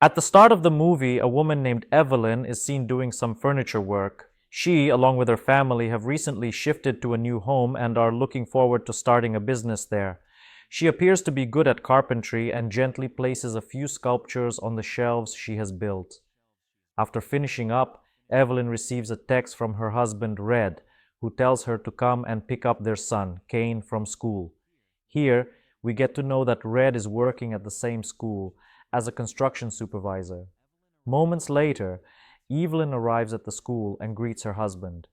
At the start of the movie, a woman named Evelyn is seen doing some furniture work. She, along with her family, have recently shifted to a new home and are looking forward to starting a business there. She appears to be good at carpentry and gently places a few sculptures on the shelves she has built. After finishing up, Evelyn receives a text from her husband, Red, who tells her to come and pick up their son, Kane, from school. Here, we get to know that Red is working at the same school as a construction supervisor. Moments later, Evelyn arrives at the school and greets her husband.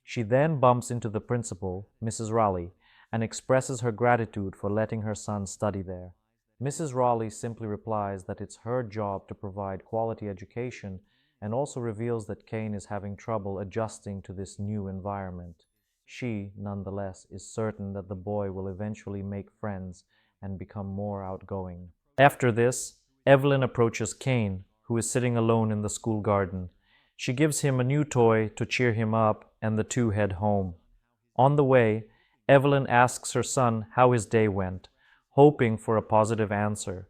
She then bumps into the principal, Mrs. Raleigh, and expresses her gratitude for letting her son study there. Mrs. Raleigh simply replies that it's her job to provide quality education and also reveals that Kane is having trouble adjusting to this new environment. She, nonetheless, is certain that the boy will eventually make friends and become more outgoing. After this, Evelyn approaches Kane, who is sitting alone in the school garden. She gives him a new toy to cheer him up, and the two head home. On the way, Evelyn asks her son how his day went, hoping for a positive answer.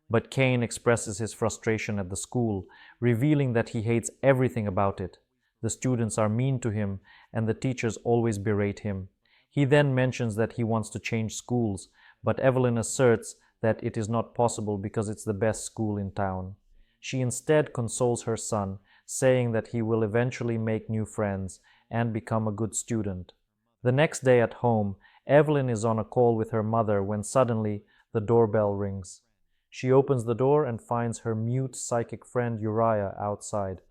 But Kane expresses his frustration at the school, revealing that he hates everything about it. The students are mean to him, and the teachers always berate him. He then mentions that he wants to change schools, but Evelyn asserts that it is not possible because it's the best school in town. She instead consoles her son, saying that he will eventually make new friends and become a good student. The next day at home, Evelyn is on a call with her mother when suddenly the doorbell rings. She opens the door and finds her mute psychic friend Uriah outside.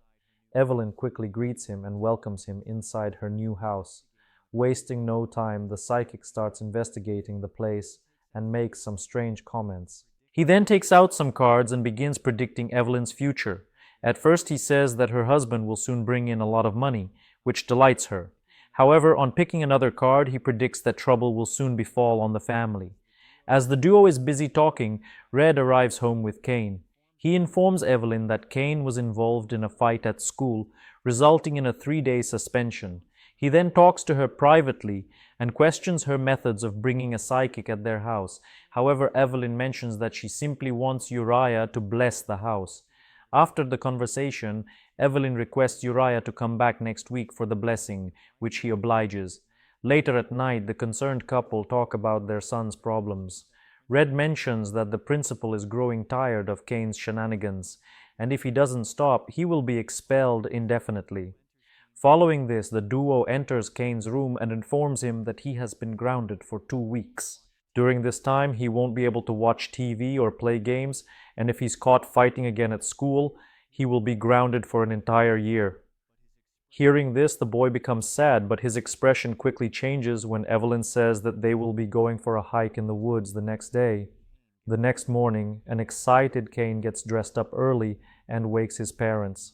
Evelyn quickly greets him and welcomes him inside her new house. Wasting no time, the psychic starts investigating the place and makes some strange comments. He then takes out some cards and begins predicting Evelyn's future. At first he says that her husband will soon bring in a lot of money, which delights her. However, on picking another card, he predicts that trouble will soon befall on the family. As the duo is busy talking, Red arrives home with Kane. He informs Evelyn that Kane was involved in a fight at school, resulting in a 3-day suspension. He then talks to her privately and questions her methods of bringing a psychic at their house. However, Evelyn mentions that she simply wants Uriah to bless the house. After the conversation, Evelyn requests Uriah to come back next week for the blessing, which he obliges. Later at night, the concerned couple talk about their son's problems. Red mentions that the principal is growing tired of Kane's shenanigans, and if he doesn't stop, he will be expelled indefinitely. Following this, the duo enters Kane's room and informs him that he has been grounded for 2 weeks. During this time, he won't be able to watch TV or play games, and if he's caught fighting again at school, he will be grounded for an entire year. Hearing this, the boy becomes sad, but his expression quickly changes when Evelyn says that they will be going for a hike in the woods the next day. The next morning, an excited Kane gets dressed up early and wakes his parents.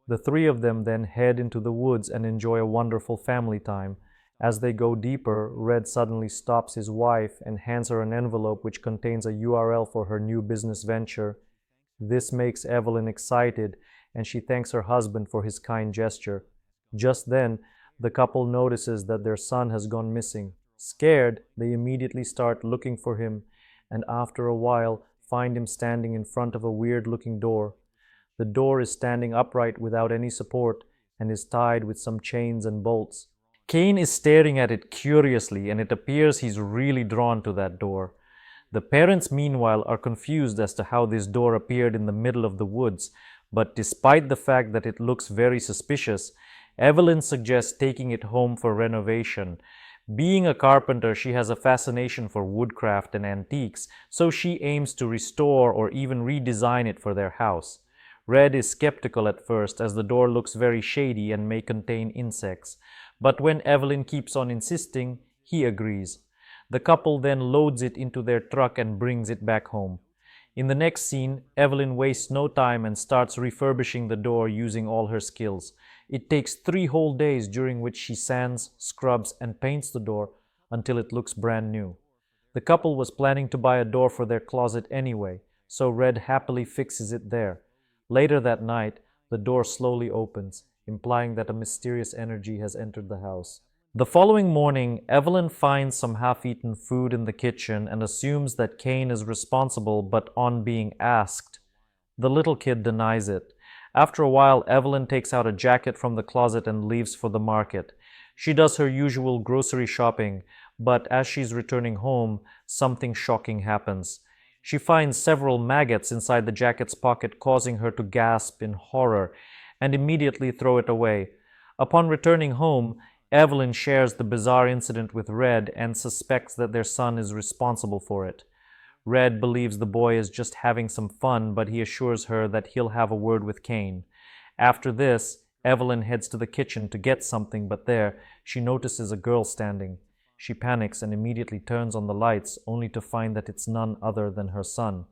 The three of them then head into the woods and enjoy a wonderful family time. As they go deeper, Red suddenly stops his wife and hands her an envelope which contains a URL for her new business venture. This makes Evelyn excited, and she thanks her husband for his kind gesture. Just then, the couple notices that their son has gone missing. Scared, they immediately start looking for him, and after a while find him standing in front of a weird-looking door. The door is standing upright without any support and is tied with some chains and bolts. Kane is staring at it curiously, and it appears he's really drawn to that door. The parents, meanwhile, are confused as to how this door appeared in the middle of the woods, but despite the fact that it looks very suspicious, Evelyn suggests taking it home for renovation. Being a carpenter, she has a fascination for woodcraft and antiques, so she aims to restore or even redesign it for their house. Red is skeptical at first as the door looks very shady and may contain insects, but when Evelyn keeps on insisting, he agrees. The couple then loads it into their truck and brings it back home. In the next scene, Evelyn wastes no time and starts refurbishing the door using all her skills. It takes 3 whole days during which she sands, scrubs, and paints the door until it looks brand new. The couple was planning to buy a door for their closet anyway, so Red happily fixes it there. Later that night, the door slowly opens, implying that a mysterious energy has entered the house. The following morning, Evelyn finds some half-eaten food in the kitchen and assumes that Kane is responsible, but on being asked, The little kid denies it. After a while, Evelyn takes out a jacket from the closet and leaves for the market. She does her usual grocery shopping, but as she's returning home, something shocking happens. She finds several maggots inside the jacket's pocket, causing her to gasp in horror and immediately throw it away. Upon returning home, Evelyn shares the bizarre incident with Red and suspects that their son is responsible for it. Red believes the boy is just having some fun, but he assures her that he'll have a word with Kane. After this, Evelyn heads to the kitchen to get something, but there, she notices a girl standing. She panics and immediately turns on the lights, only to find that it's none other than her son.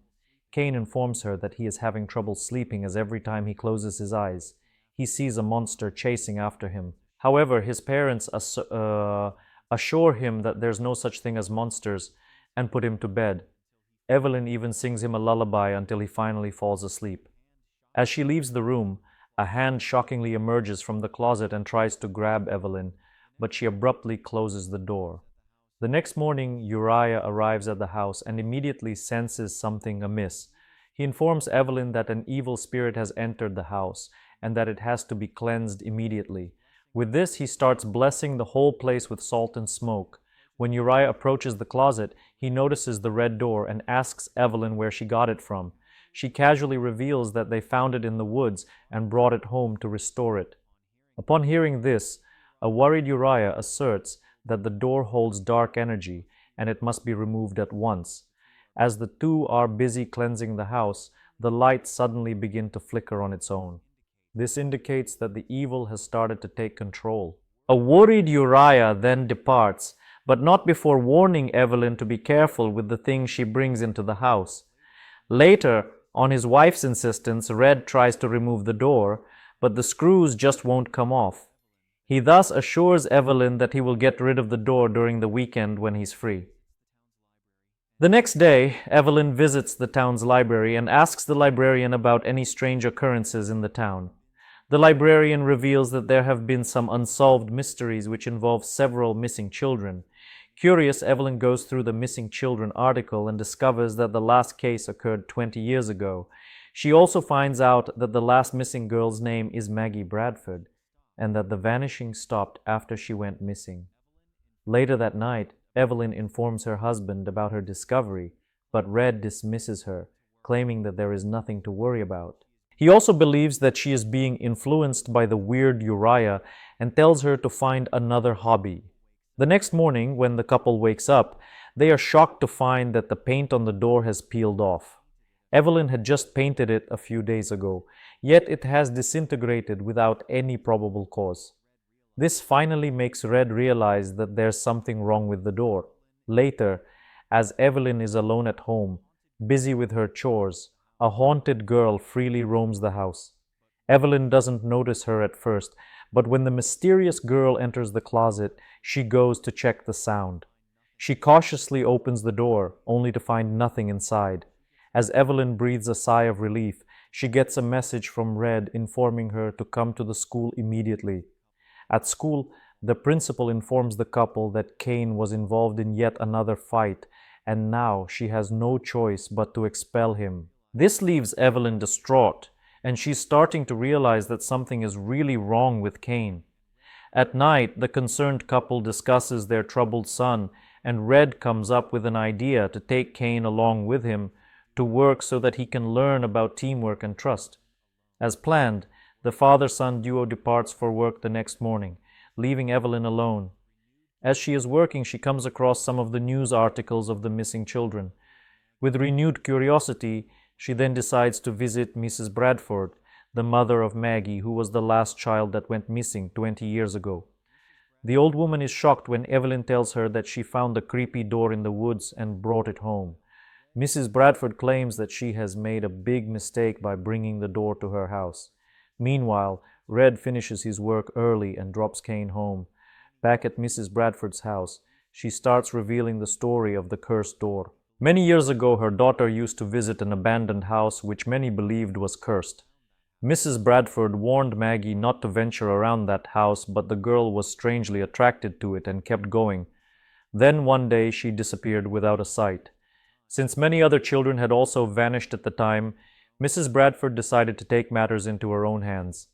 Kane informs her that he is having trouble sleeping, as every time he closes his eyes, he sees a monster chasing after him. However, his parents assure him that there's no such thing as monsters and put him to bed. Evelyn even sings him a lullaby until he finally falls asleep. As she leaves the room, a hand shockingly emerges from the closet and tries to grab Evelyn, but she abruptly closes the door. The next morning, Uriah arrives at the house and immediately senses something amiss. He informs Evelyn that an evil spirit has entered the house and that it has to be cleansed immediately. With this, he starts blessing the whole place with salt and smoke. When Uriah approaches the closet, he notices the red door and asks Evelyn where she got it from. She casually reveals that they found it in the woods and brought it home to restore it. Upon hearing this, a worried Uriah asserts that the door holds dark energy and it must be removed at once. As the two are busy cleansing the house, the lights suddenly begin to flicker on its own. This indicates that the evil has started to take control. A worried Uriah then departs, but not before warning Evelyn to be careful with the things she brings into the house. Later, on his wife's insistence, Red tries to remove the door, but the screws just won't come off. He thus assures Evelyn that he will get rid of the door during the weekend when he's free. The next day, Evelyn visits the town's library and asks the librarian about any strange occurrences in the town. The librarian reveals that there have been some unsolved mysteries which involve several missing children. Curious, Evelyn goes through the missing children article and discovers that the last case occurred 20 years ago. She also finds out that the last missing girl's name is Maggie Bradford, and that the vanishing stopped after she went missing. Later that night, Evelyn informs her husband about her discovery, but Red dismisses her, claiming that there is nothing to worry about. He also believes that she is being influenced by the weird Uriah and tells her to find another hobby. The next morning, when the couple wakes up, they are shocked to find that the paint on the door has peeled off. Evelyn had just painted it a few days ago, yet it has disintegrated without any probable cause. This finally makes Red realize that there's something wrong with the door. Later, as Evelyn is alone at home, busy with her chores, a haunted girl freely roams the house. Evelyn doesn't notice her at first, but when the mysterious girl enters the closet, she goes to check the sound. She cautiously opens the door, only to find nothing inside. As Evelyn breathes a sigh of relief, she gets a message from Red informing her to come to the school immediately. At school, the principal informs the couple that Kane was involved in yet another fight, and now she has no choice but to expel him. This leaves Evelyn distraught, and she's starting to realize that something is really wrong with Kane. At night, the concerned couple discusses their troubled son, and Red comes up with an idea to take Kane along with him to work so that he can learn about teamwork and trust. As planned, the father-son duo departs for work the next morning, leaving Evelyn alone. As she is working, she comes across some of the news articles of the missing children. With renewed curiosity, she then decides to visit Mrs. Bradford, the mother of Maggie, who was the last child that went missing 20 years ago. The old woman is shocked when Evelyn tells her that she found the creepy door in the woods and brought it home. Mrs. Bradford claims that she has made a big mistake by bringing the door to her house. Meanwhile, Red finishes his work early and drops Kane home. Back at Mrs. Bradford's house, she starts revealing the story of the cursed door. Many years ago, her daughter used to visit an abandoned house which many believed was cursed. Mrs. Bradford warned Maggie not to venture around that house, but the girl was strangely attracted to it and kept going. Then one day she disappeared without a sight. Since many other children had also vanished at the time, Mrs. Bradford decided to take matters into her own hands.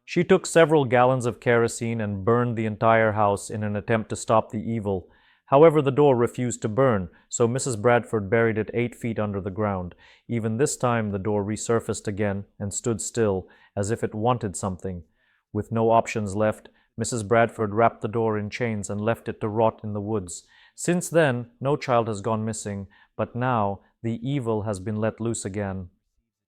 She took several gallons of kerosene and burned the entire house in an attempt to stop the evil. However, the door refused to burn, so Mrs. Bradford buried it 8 feet under the ground. Even this time, the door resurfaced again and stood still, as if it wanted something. With no options left, Mrs. Bradford wrapped the door in chains and left it to rot in the woods. Since then, no child has gone missing, but now the evil has been let loose again.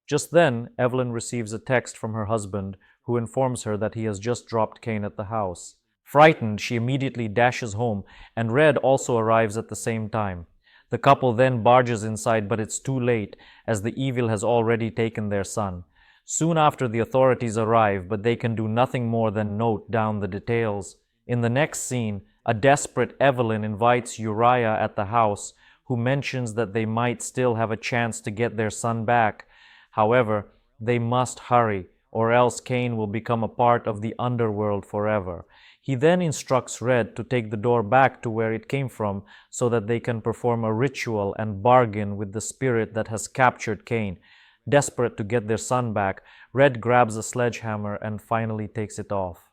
Just then, Evelyn receives a text from her husband, who informs her that he has just dropped Kane at the house. Frightened, she immediately dashes home, and Red also arrives at the same time. The couple then barges inside, but it's too late, as the evil has already taken their son. Soon after, the authorities arrive, but they can do nothing more than note down the details. In the next scene, a desperate Evelyn invites Uriah at the house, who mentions that they might still have a chance to get their son back. However, they must hurry, or else Kane will become a part of the underworld forever. He then instructs Red to take the door back to where it came from so that they can perform a ritual and bargain with the spirit that has captured Kane. Desperate to get their son back, Red grabs a sledgehammer and finally takes it off.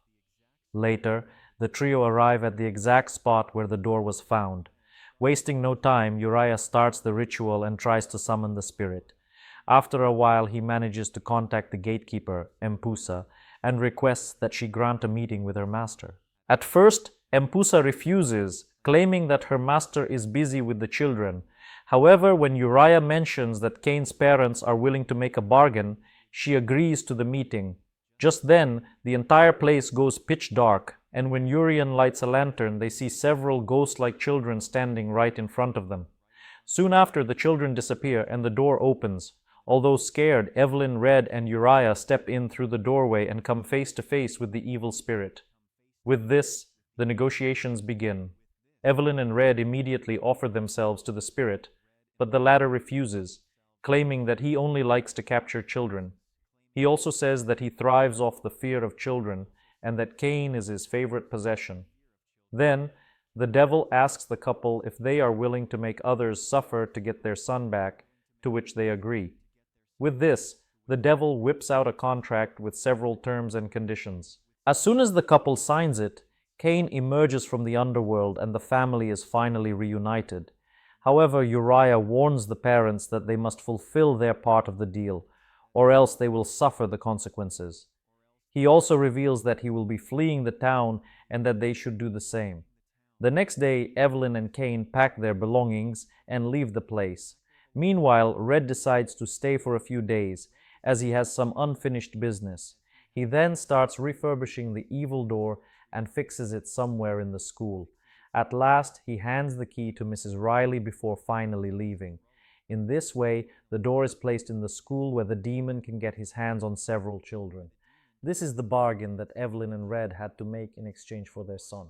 Later, the trio arrive at the exact spot where the door was found. Wasting no time, Uriah starts the ritual and tries to summon the spirit. After a while, he manages to contact the gatekeeper, Empusa, and requests that she grant a meeting with her master. At first, Empusa refuses, claiming that her master is busy with the children. However, when Uriah mentions that Kane's parents are willing to make a bargain, she agrees to the meeting. Just then, the entire place goes pitch dark, and when Urian lights a lantern, they see several ghost-like children standing right in front of them. Soon after, the children disappear and the door opens. Although scared, Evelyn, Red, and Uriah step in through the doorway and come face to face with the evil spirit. With this, the negotiations begin. Evelyn and Red immediately offer themselves to the spirit, but the latter refuses, claiming that he only likes to capture children. He also says that he thrives off the fear of children and that Kane is his favorite possession. Then, the devil asks the couple if they are willing to make others suffer to get their son back, to which they agree. With this, the devil whips out a contract with several terms and conditions. As soon as the couple signs it, Kane emerges from the underworld and the family is finally reunited. However, Uriah warns the parents that they must fulfill their part of the deal, or else they will suffer the consequences. He also reveals that he will be fleeing the town and that they should do the same. The next day, Evelyn and Kane pack their belongings and leave the place. Meanwhile, Red decides to stay for a few days, as he has some unfinished business. He then starts refurbishing the evil door and fixes it somewhere in the school. At last, he hands the key to Mrs. Riley before finally leaving. In this way, the door is placed in the school where the demon can get his hands on several children. This is the bargain that Evelyn and Red had to make in exchange for their son.